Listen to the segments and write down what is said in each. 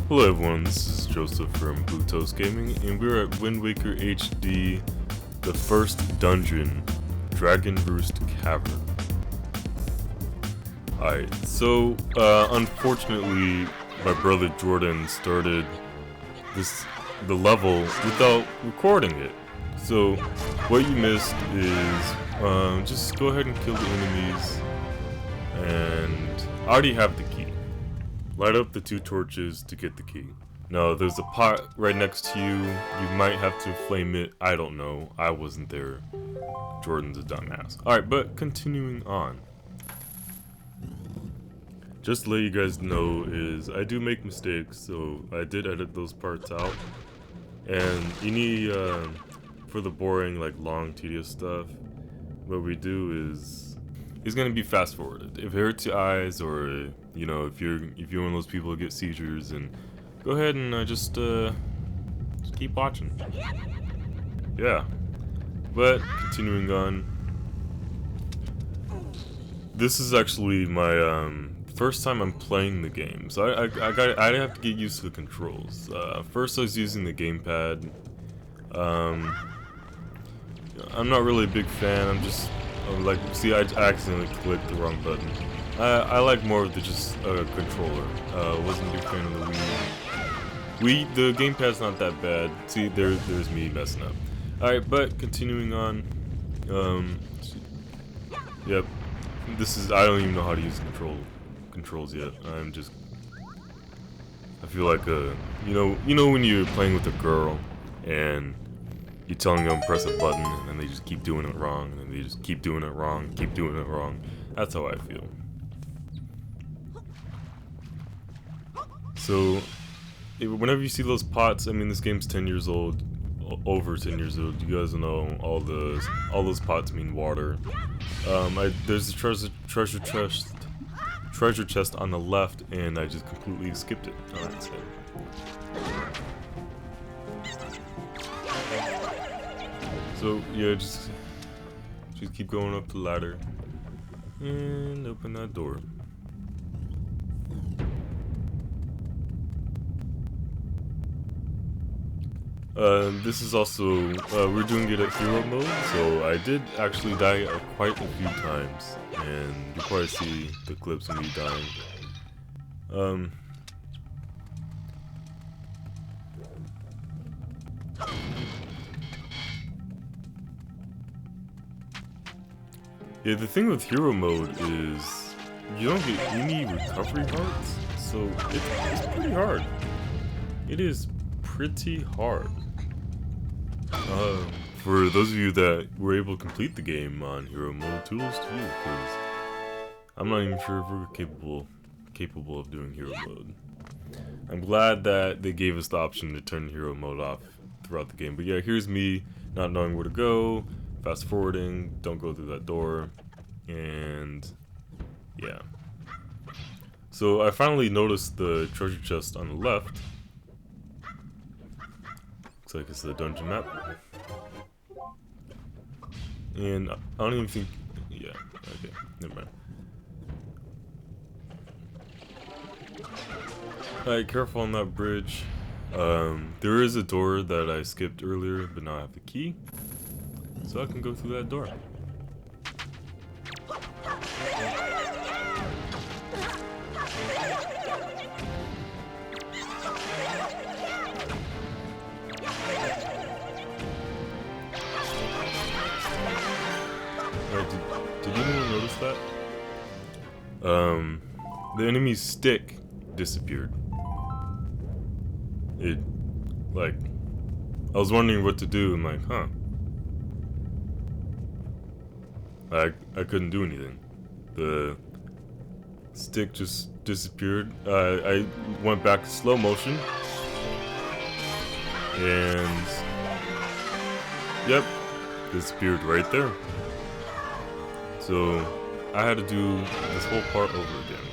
Hello everyone, this is Joseph from Blue Toast Gaming, and we're at Wind Waker HD, the first dungeon, Dragon Roost Cavern. Alright, so unfortunately my brother Jordan started the level without recording it. So what you missed is just go ahead and kill the enemies, and I already have the key. Light up the 2 torches to get the key. Now, there's a pot right next to you. You might have to flame it. I don't know. I wasn't there. Jordan's a dumbass. Alright, but continuing on. Just to let you guys know is I do make mistakes, so I did edit those parts out. And you need, for the boring, like long, tedious stuff, what we do is it's gonna be fast forwarded. If it hurts your eyes, or you know, if you're one of those people who get seizures, and go ahead and just keep watching. Yeah. But continuing on, this is actually my first time I'm playing the game, so I have to get used to the controls. First I was using the gamepad. I'm not really a big fan. I'm just like, see, I accidentally clicked the wrong button. I like more of the just controller. Wasn't a big fan of the Wii. The gamepad's not that bad. See, there's me messing up. Alright, but continuing on. Yep. I don't even know how to use controls yet. I feel like you know when you're playing with a girl and you're telling them press a button and then they just keep doing it wrong, and then they just keep doing it wrong, keep doing it wrong. That's how I feel. So, whenever you see those pots, I mean, this game's 10 years old, over 10 years old. You guys know all those pots mean water. There's a treasure chest on the left, and I just completely skipped it. Alright, so yeah, just keep going up the ladder and open that door. This is also we're doing it at hero mode, so I did actually die quite a few times, and you'll probably see the clips of me dying. Yeah, the thing with hero mode is you don't get any recovery hearts, so it's pretty hard. It is pretty hard. For those of you that were able to complete the game on hero mode, toodles to you, because I'm not even sure if we're capable of doing hero mode. I'm glad that they gave us the option to turn hero mode off throughout the game. But yeah, here's me not knowing where to go, fast forwarding, don't go through that door, and yeah. So I finally noticed the treasure chest on the left. Looks like it's the dungeon map. And I don't even think, yeah, okay, never mind. Alright, careful on that bridge. There is a door that I skipped earlier, but now I have the key, so I can go through that door. Did anyone notice that? The enemy's stick disappeared. Like, I was wondering what to do, and like, huh. I couldn't do anything. The stick just disappeared. I went back to slow motion, and yep, disappeared right there. So I had to do this whole part over again.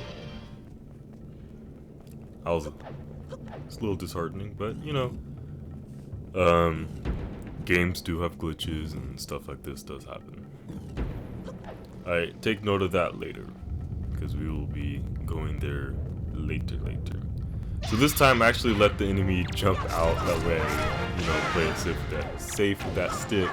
It's a little disheartening, but you know, games do have glitches and stuff like this does happen. Alright, take note of that later, because we will be going there later. So this time I actually let the enemy jump out that way, you know, play it safe with that stick.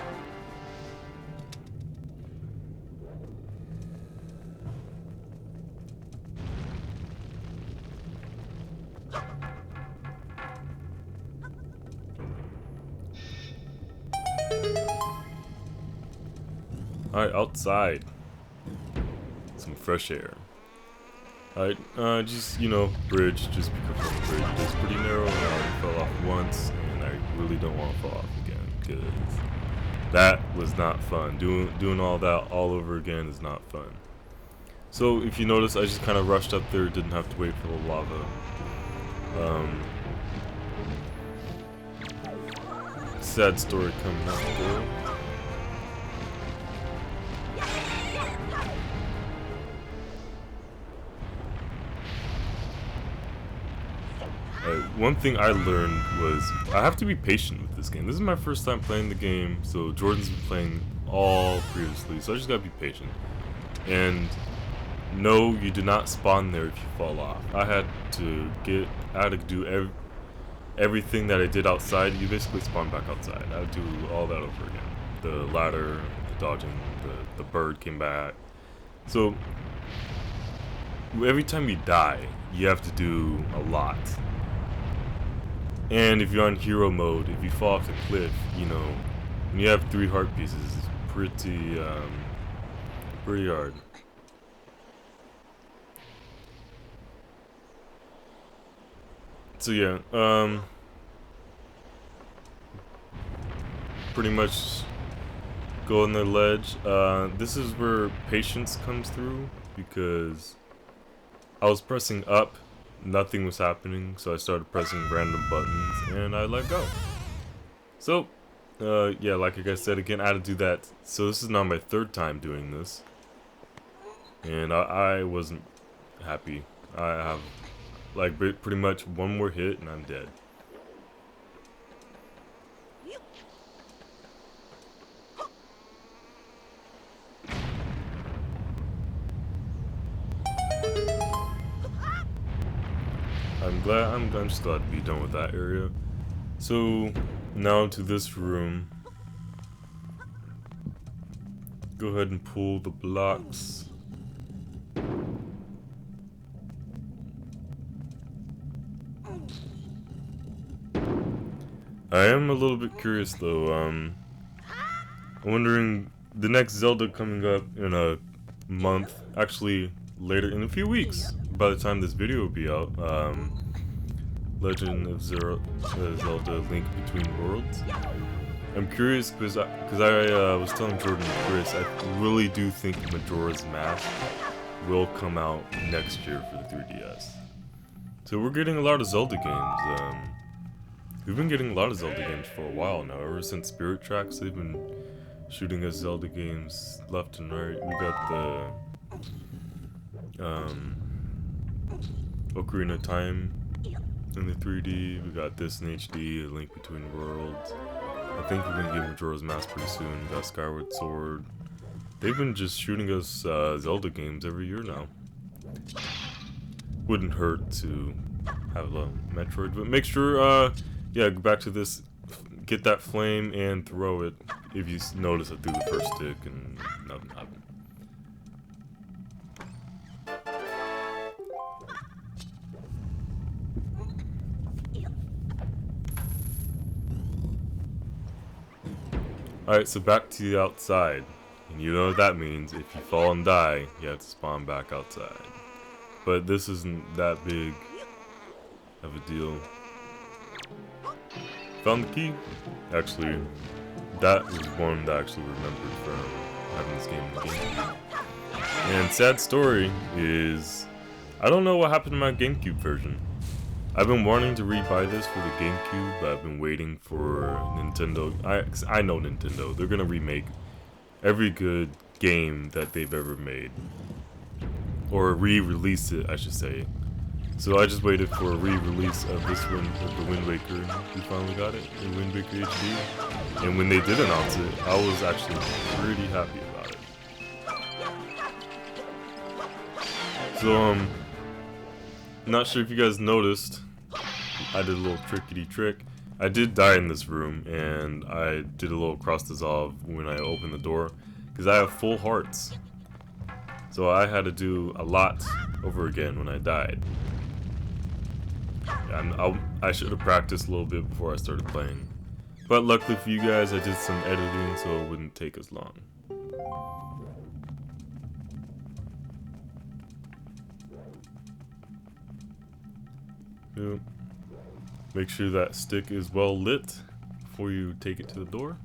Alright, outside. Some fresh air. Alright, just, you know, bridge. Just because the bridge is pretty narrow and I already fell off once, and I really don't want to fall off again, because that was not fun. Doing all that all over again is not fun. So, if you notice, I just kind of rushed up there, didn't have to wait for the lava. Sad story coming up there. One thing I learned was I have to be patient with this game. This is my first time playing the game, so Jordan's been playing all previously, so I just gotta be patient. And no, you do not spawn there if you fall off. I had to do everything that I did outside. You basically spawn back outside. I had to do all that over again. The ladder, the dodging, the bird came back. So every time you die, you have to do a lot. And if you're on hero mode, if you fall off the cliff, you know, when you have 3 heart pieces, it's pretty hard. So yeah, pretty much go on the ledge. This is where patience comes through, because I was pressing up, nothing was happening, so I started pressing random buttons, and I let go. So, yeah, like I said again, I had to do that. So this is now my 3rd time doing this, and I wasn't happy. I have, like, pretty much one more hit, and I'm dead. I'm just glad to be done with that area. So now to this room. Go ahead and pull the blocks. I am a little bit curious though. I'm wondering, the next Zelda coming up in a month, actually later in a few weeks, by the time this video will be out, Legend of Zelda Link Between Worlds. I'm curious because I was telling Jordan and Chris, I really do think Majora's Mask will come out next year for the 3DS. So we're getting a lot of Zelda games. We've been getting a lot of Zelda games for a while now. Ever since Spirit Tracks, they've been shooting us Zelda games left and right. We got the Ocarina of Time in the 3D. We got this in HD, A Link Between Worlds. I think we're gonna get Majora's Mask pretty soon. We got Skyward Sword. They've been just shooting us Zelda games every year now. Wouldn't hurt to have a Metroid, but make sure, yeah, go back to this, get that flame and throw it. If you notice, I threw the first stick and nothing happened. Alright, so back to the outside. And you know what that means. If you fall and die, you have to spawn back outside. But this isn't that big of a deal. Found the key. Actually, that was one that I actually remembered from having this game in the GameCube. And sad story is, I don't know what happened to my GameCube version. I've been wanting to rebuy this for the GameCube, but I've been waiting for Nintendo. I know Nintendo. They're gonna remake every good game that they've ever made, or re-release it, I should say. So I just waited for a re-release of this one, of the Wind Waker. We finally got it in Wind Waker HD, and when they did announce it, I was actually pretty happy about it. So not sure if you guys noticed, I did a little trickety trick. I did die in this room, and I did a little cross dissolve when I opened the door, because I have full hearts. So I had to do a lot over again when I died. And I should have practiced a little bit before I started playing. But luckily for you guys, I did some editing so it wouldn't take as long. Yep. Make sure that stick is well lit before you take it to the door.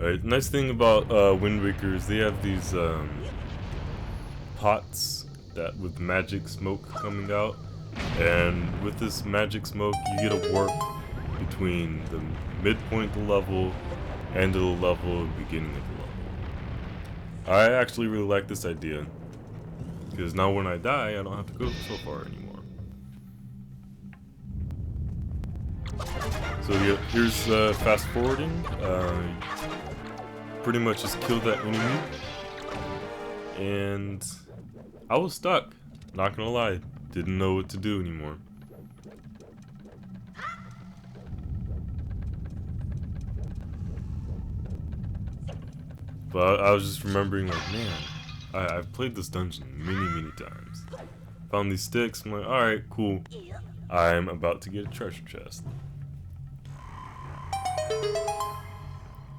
Alright, nice thing about Wind Waker is they have these pots that with magic smoke coming out. And with this magic smoke, you get a warp between the midpoint of the level, end of the level, and beginning of the level. I actually really like this idea, because now when I die, I don't have to go so far anymore. So yeah, here's fast forwarding. Pretty much just killed that enemy, and I was stuck. Not gonna lie. Didn't know what to do anymore. But I was just remembering, like, man, I've played this dungeon many times. Found these sticks, I'm like, alright, cool. I'm about to get a treasure chest.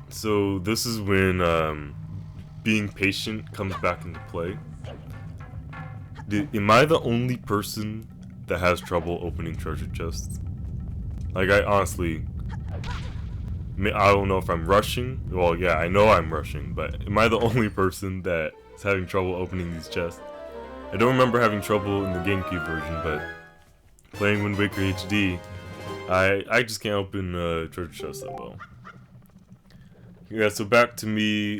So this is when being patient comes back into play. Am I the only person that has trouble opening treasure chests? Like, I honestly, I don't know if I'm rushing. Well, yeah, I know I'm rushing, but am I the only person that is having trouble opening these chests? I don't remember having trouble in the GameCube version, but playing Wind Waker HD, I just can't open treasure chests that well. Yeah, so back to me,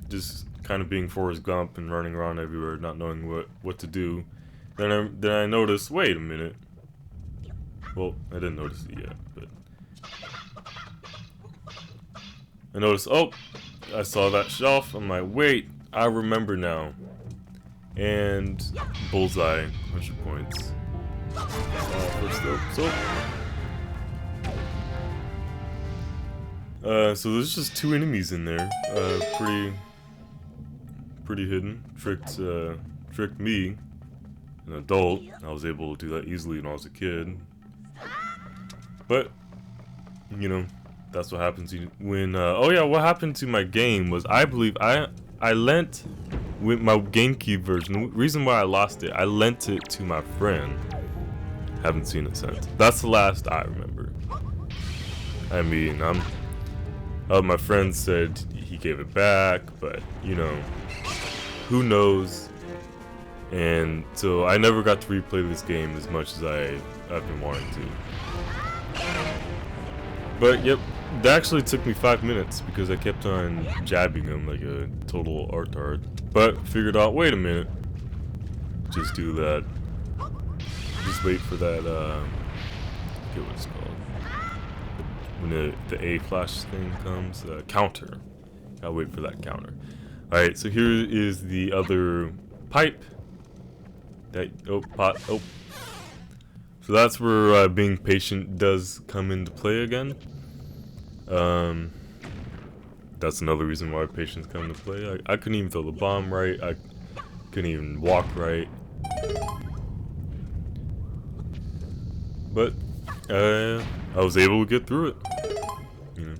just kind of being Forrest Gump and running around everywhere, not knowing what to do. Then I noticed, wait a minute. Well, I didn't notice it yet, but I noticed, oh, I saw that shelf. I'm like, wait, I remember now. And bullseye, 100 points. First up, so there's just 2 enemies in there. Pretty hidden. Tricked me, an adult. I was able to do that easily when I was a kid. But you know, that's what happens when. Oh yeah, what happened to my game was I believe I lent with my GameCube version. The reason why I lost it, I lent it to my friend. Haven't seen it since. That's the last I remember. I mean, my friend said he gave it back, but you know, who knows? And so I never got to replay this game as much as I've been wanting to. But yep, that actually took me 5 minutes because I kept on jabbing him like a total artard. But figured out, wait a minute, just do that. Just wait for that. I forget what it's called. When the A flash thing comes, counter. I'll wait for that counter. Alright, so here is the other pipe. Pot. So that's where being patient does come into play again. That's another reason why patience come into play. I couldn't even throw the bomb right. I couldn't even walk right. But I was able to get through it. You know.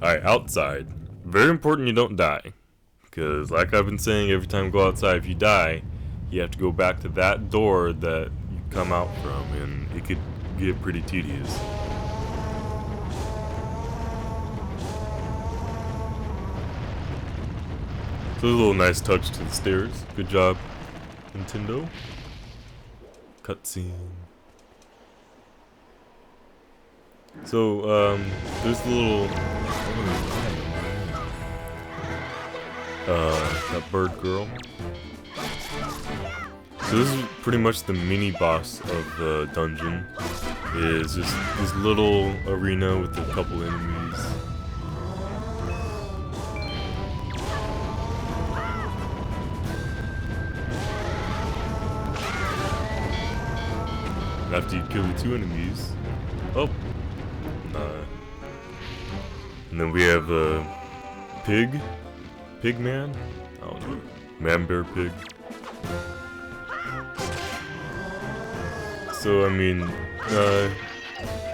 Alright, outside. Very important you don't die. Because like I've been saying, every time you go outside, if you die, you have to go back to that door that you come out from, and it could get pretty tedious. So a little nice touch to the stairs. Good job, Nintendo. Cutscene. So, there's the little that bird girl. So this is pretty much the mini boss of the dungeon. Is just this little arena with a couple enemies. After you kill the 2 enemies, oh, nah. And then we have a pig man. I don't know, man, bear, pig. So I mean,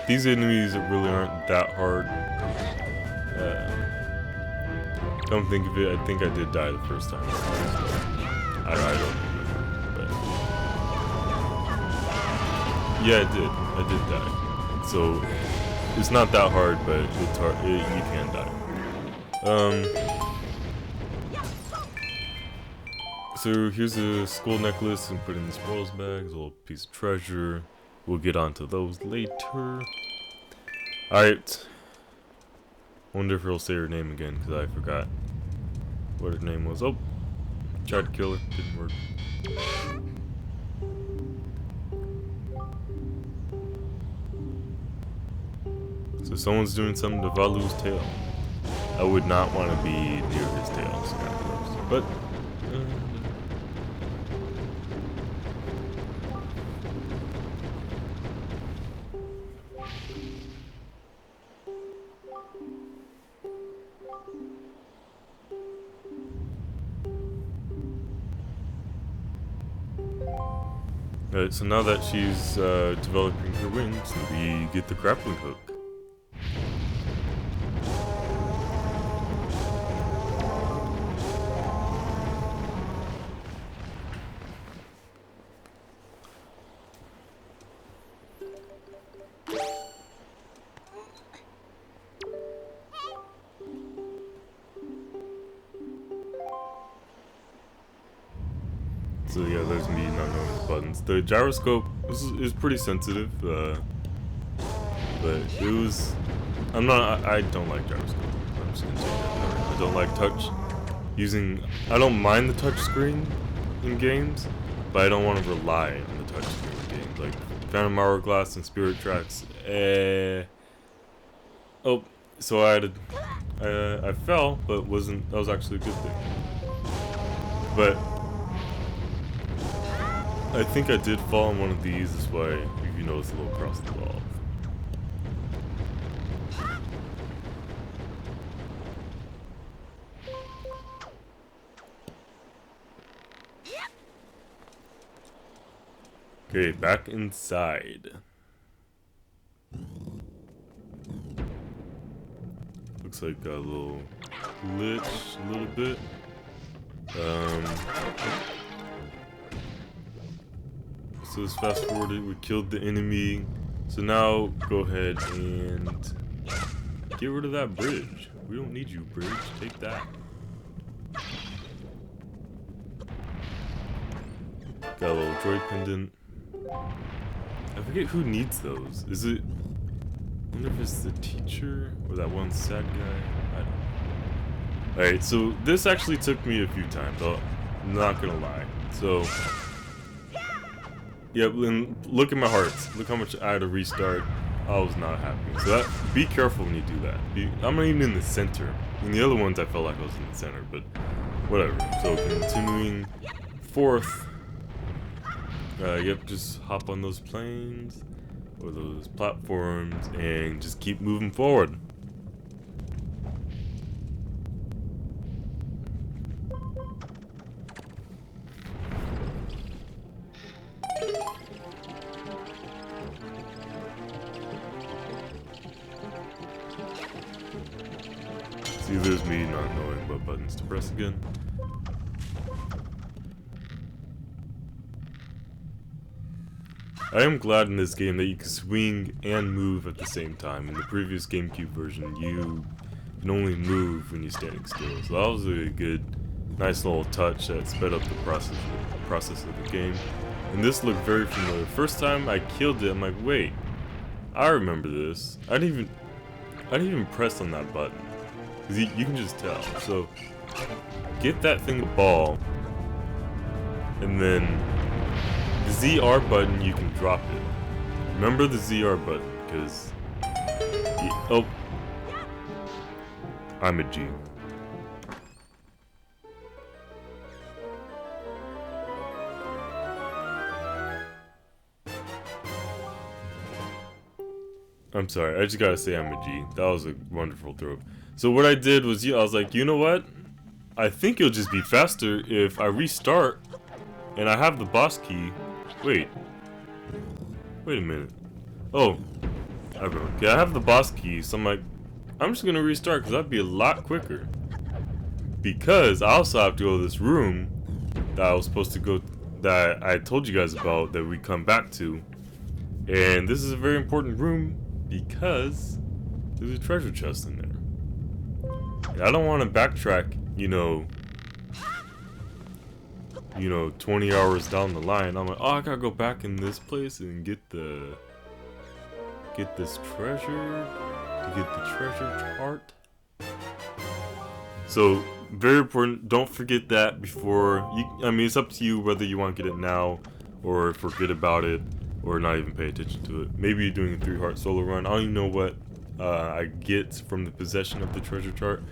these enemies really aren't that hard. Come think of it, I think I did die the first time. I don't remember, but yeah, I did die. So it's not that hard, but it's hard. You can die. So here's a skull necklace and put in the spoils bags, a little piece of treasure. We'll get onto those later. Alright. Wonder if he'll say her name again, because I forgot what her name was. Oh, tried to kill her, didn't work. So someone's doing something to Valu's tail. I would not want to be near his tail, it's kind of gross. But alright, so now that she's developing her wings, we get the grappling hook. So yeah, there's me not knowing the buttons. The gyroscope is pretty sensitive, but it was. I don't like gyroscope. I'm just gonna say that. I don't like touch. I don't mind the touch screen in games, but I don't want to rely on the touch screen in games. Like Phantom Hourglass and Spirit Tracks. Oh, so I fell, but that was actually a good thing. But I think I did fall on one of these, that's why you notice a little cross the wall. Okay, back inside. Looks like got a little glitch, a little bit. So let's fast forward it. We killed the enemy. So now go ahead and get rid of that bridge. We don't need you, bridge. Take that. Got a little droid pendant. I forget who needs those. Is it? I wonder if it's the teacher or that one sad guy. I don't know. Alright, so this actually took me a few times. I'm not gonna lie. So. Yeah, and look at my hearts. Look how much I had to restart. I was not happy. So be careful when you do that. I'm not even in the center. In the other ones, I felt like I was in the center, but whatever. So continuing forth. Yep, just hop on those planes or those platforms and just keep moving forward. See, there's me not knowing what buttons to press again. I am glad in this game that you can swing and move at the same time. In the previous GameCube version, you can only move when you're standing still. So that was a good, nice little touch that sped up the process of the game. And this looked very familiar. First time I killed it, I'm like, wait, I remember this. I didn't even press on that button. Cause you can just tell. So get that thing a ball, and then ZR button, you can drop it. Remember the ZR button, because... Oh. I'm a G. I'm sorry, I just gotta say I'm a G. That was a wonderful throw. So what I did was, I was like, you know what? I think it'll just be faster if I restart and I have the boss key. Wait a minute. Oh, okay, I have the boss key, so I'm like, I'm just gonna restart because that'd be a lot quicker. Because I also have to go to this room that I was supposed to go, that I told you guys about, that we come back to. And this is a very important room because there's a treasure chest in there. And I don't want to backtrack, 20 hours down the line. I'm like, oh, I gotta go back in this place and get this treasure, to get the treasure chart. So, very important, don't forget that before I mean, it's up to you whether you want to get it now or forget about it or not even pay attention to it. Maybe you're doing a 3-heart solo run. I don't even know what I get from the possession of the treasure chart.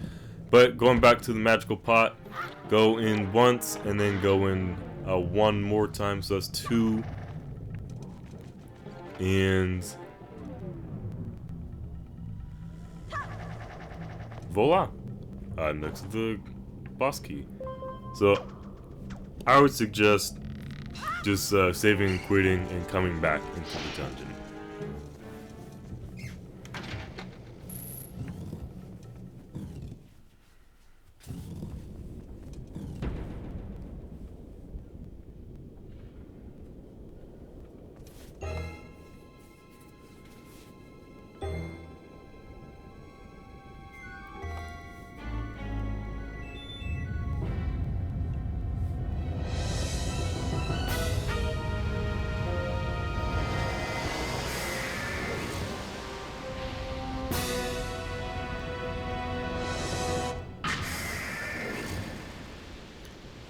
But going back to the magical pot, go in once and then go in one more time, so that's 2. And voila! Next to the boss key. So I would suggest just saving and quitting and coming back into the dungeon.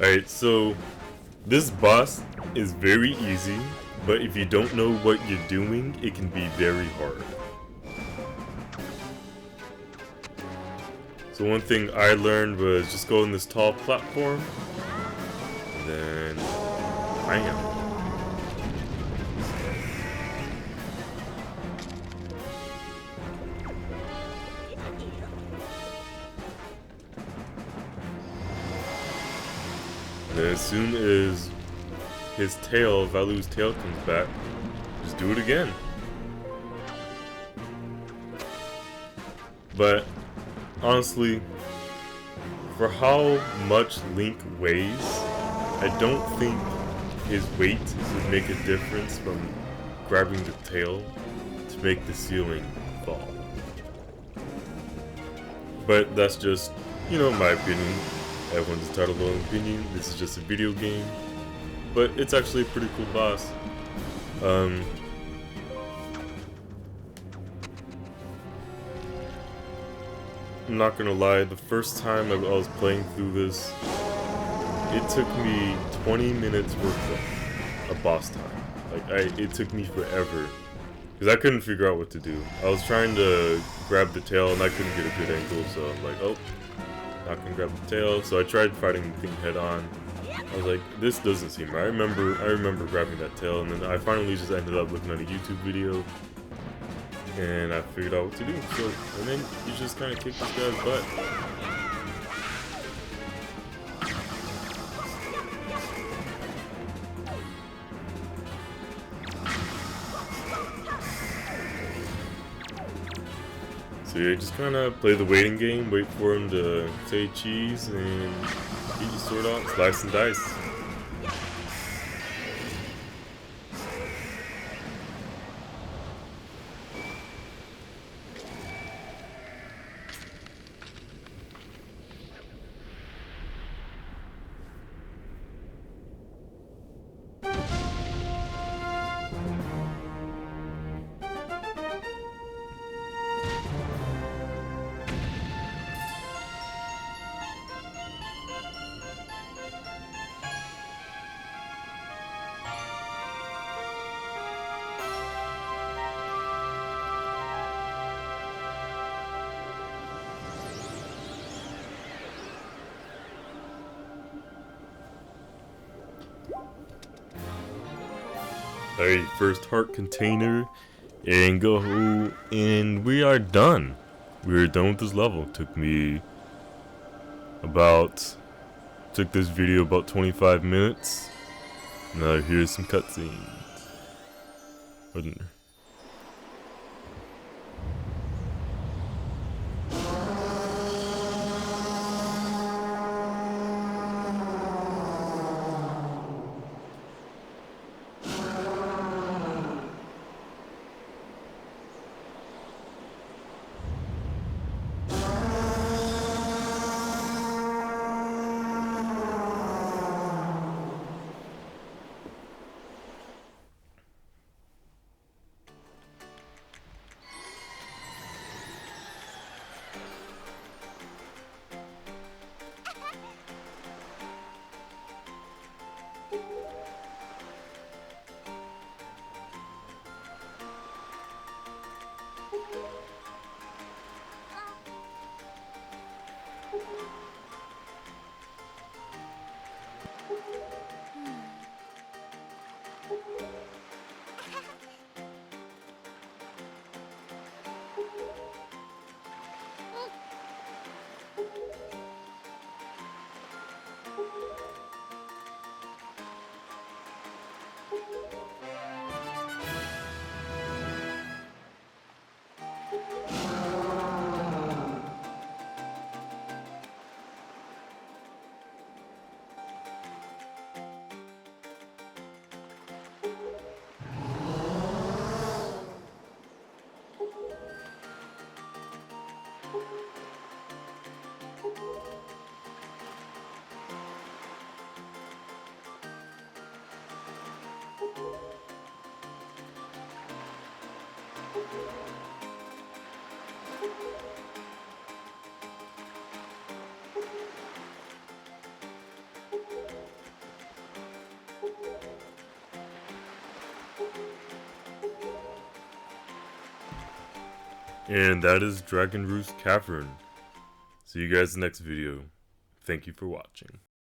Alright, so this boss is very easy, but if you don't know what you're doing, it can be very hard. So one thing I learned was just go on this tall platform, and then bam. And then as soon as his tail, Valu's tail comes back, just do it again. But honestly, for how much Link weighs, I don't think his weight would make a difference from grabbing the tail to make the ceiling fall. But that's just, my opinion. Everyone's entitled to their own opinion. This is just a video game. But it's actually a pretty cool boss. I'm not gonna lie, the first time I was playing through this, it took me 20 minutes worth of a boss time. It took me forever. Because I couldn't figure out what to do. I was trying to grab the tail and I couldn't get a good angle, so I'm like, oh. Not gonna grab the tail, so I tried fighting the thing head on. I was like, this doesn't seem right. I remember grabbing that tail, and then I finally just ended up looking at a YouTube video, and I figured out what to do. So, and then you just kind of kick this guy's butt. So yeah, just kind of play the waiting game, wait for him to say cheese, and get your sword out, slice and dice. a first heart container and go, and we are done. We're done with this level. Took this video about 25 minutes. Now here's some cutscenes. And that is Dragon Roost Cavern. See you guys in the next video. Thank you for watching.